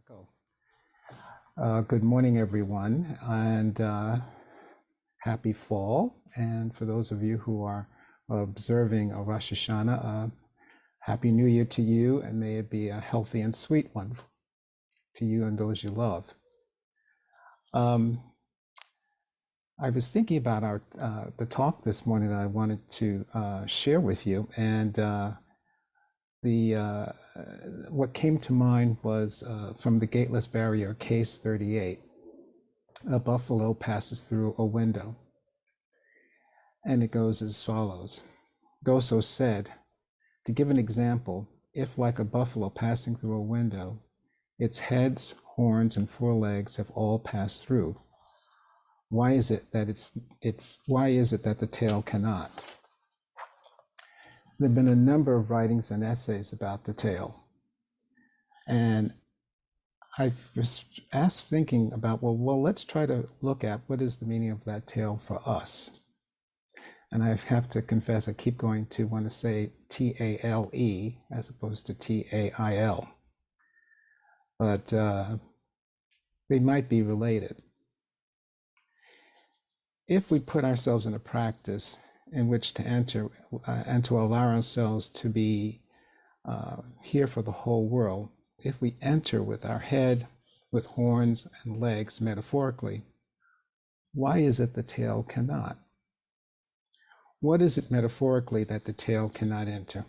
Echo. Good morning, everyone, and happy fall. And for those of you who are observing a Rosh Hashanah, Happy New Year to you, and may it be a healthy and sweet one to you and those you love. I was thinking about the talk this morning that I wanted to share with you, and what came to mind was from the Gateless Barrier, case 38. A buffalo passes through a window, and it goes as follows. Goso said, to give an example, if like a buffalo passing through a window, its heads, horns, and forelegs have all passed through, why is it that the tail cannot? There have been a number of writings and essays about the tail. And I was thinking about, well, let's try to look at what is the meaning of that tail for us. And I have to confess, I keep going to want to say T-A-L-E as opposed to T-A-I-L. But they might be related. If we put ourselves in a practice in which to enter and to allow ourselves to be here for the whole world, if we enter with our head, with horns and legs metaphorically, why is it the tail cannot? What is it metaphorically that the tail cannot enter?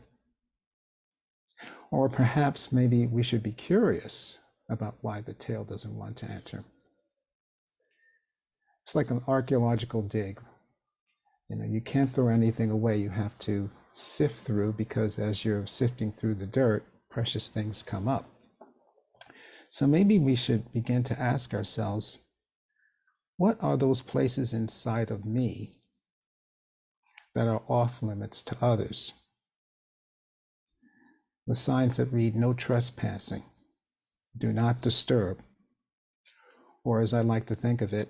Or perhaps maybe we should be curious about why the tail doesn't want to enter. It's like an archaeological dig. You know, you can't throw anything away. You have to sift through, because as you're sifting through the dirt, precious things come up. So maybe we should begin to ask ourselves, what are those places inside of me that are off limits to others? The signs that read, no trespassing, do not disturb, or as I like to think of it,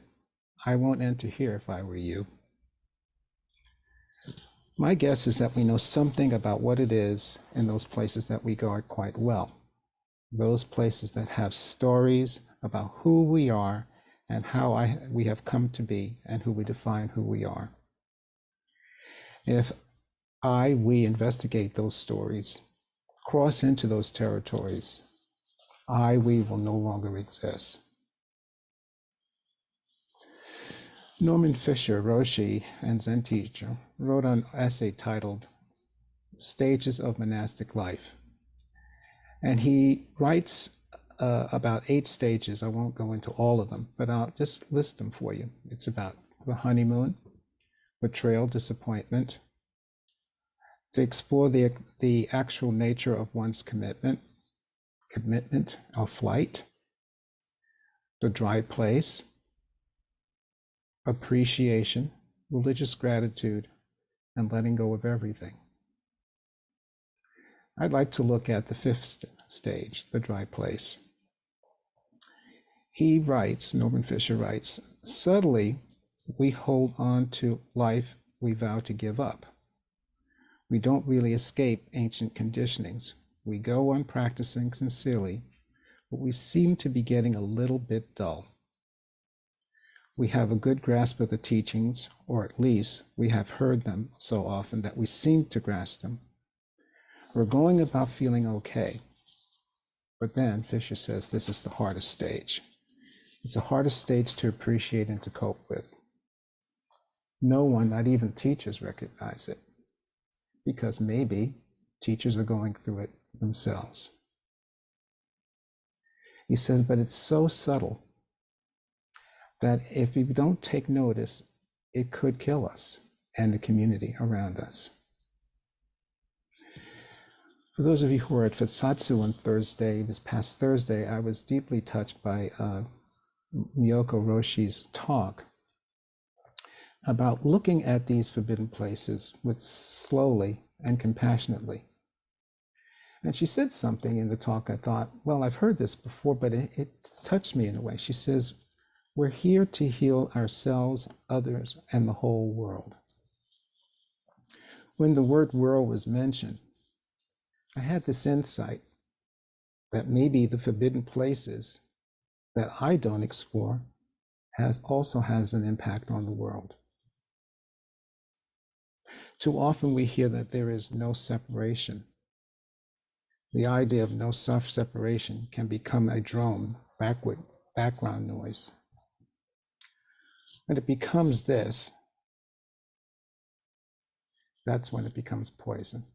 I won't enter here if I were you. My guess is that we know something about what it is in those places that we guard quite well. Those places that have stories about who we are and how we have come to be and who we define who we are. If we investigate those stories, cross into those territories, we will no longer exist. Norman Fisher, Roshi, and Zen teacher, wrote an essay titled Stages of Monastic Life. And he writes about 8 stages. I won't go into all of them, but I'll just list them for you. It's about the honeymoon, betrayal, disappointment, to explore the actual nature of one's commitment, or flight, the dry place, appreciation, religious gratitude, and letting go of everything. I'd like to look at the 5th stage, the dry place. He writes, Norman Fisher writes, subtly, we hold on to life we vow to give up. We don't really escape ancient conditionings. We go on practicing sincerely, but we seem to be getting a little bit dull. We have a good grasp of the teachings, or at least we have heard them so often that we seem to grasp them. We're going about feeling okay. But then Fisher says this is the hardest stage. It's the hardest stage to appreciate and to cope with. No one, not even teachers, recognize it, because maybe teachers are going through it themselves. He says, but it's so subtle that if we don't take notice, it could kill us and the community around us. For those of you who were at Futsatsu on this past Thursday, I was deeply touched by Miyoko Roshi's talk about looking at these forbidden places with slowly and compassionately. And she said something in the talk I thought, well, I've heard this before, but it touched me in a way. She says, we're here to heal ourselves, others, and the whole world. When the word world was mentioned, I had this insight that maybe the forbidden places that I don't explore also has an impact on the world. Too often we hear that there is no separation. The idea of no self-separation can become a drone, background noise. When it becomes this, that's when it becomes poison.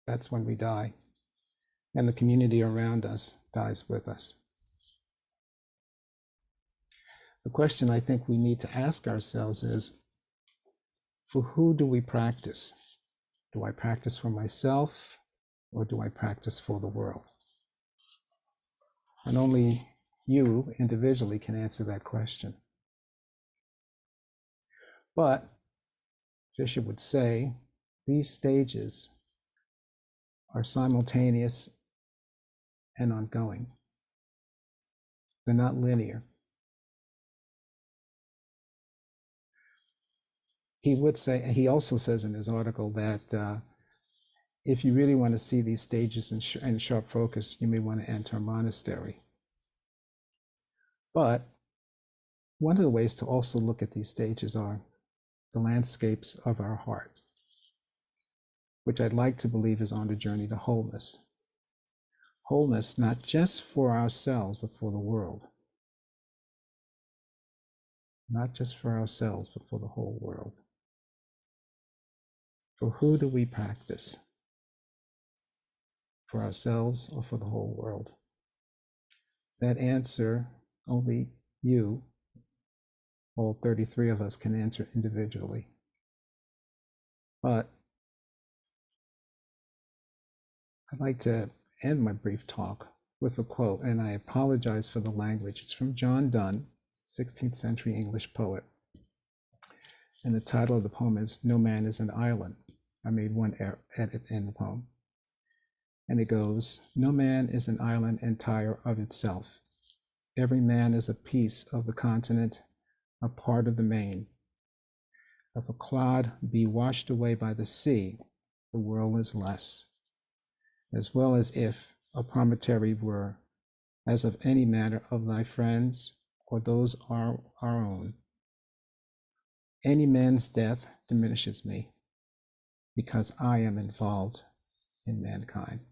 That's when we die, and the community around us dies with us. The question I think we need to ask ourselves is, for who do we practice? Do I practice for myself, or do I practice for the world? And only you individually can answer that question. But Fisher would say these stages are simultaneous and ongoing. They're not linear. He would say, he also says in his article that if you really want to see these stages in sharp focus, you may want to enter a monastery. But one of the ways to also look at these stages are the landscapes of our heart, which I'd like to believe is on the journey to wholeness. Wholeness, not just for ourselves, but for the world. Not just for ourselves, but for the whole world. For who do we practice? For ourselves or for the whole world? That answer, only you, all 33 of us, can answer individually. But I'd like to end my brief talk with a quote, and I apologize for the language. It's from John Donne, 16th century English poet. And the title of the poem is "No Man is an Island." I made one edit in the poem. And it goes, "No man is an island entire of itself. Every man is a piece of the continent, a part of the main. If a clod be washed away by the sea, the world is less, as well as if a promontory were, as of any matter of thy friends, or those are our own. Any man's death diminishes me, because I am involved in mankind."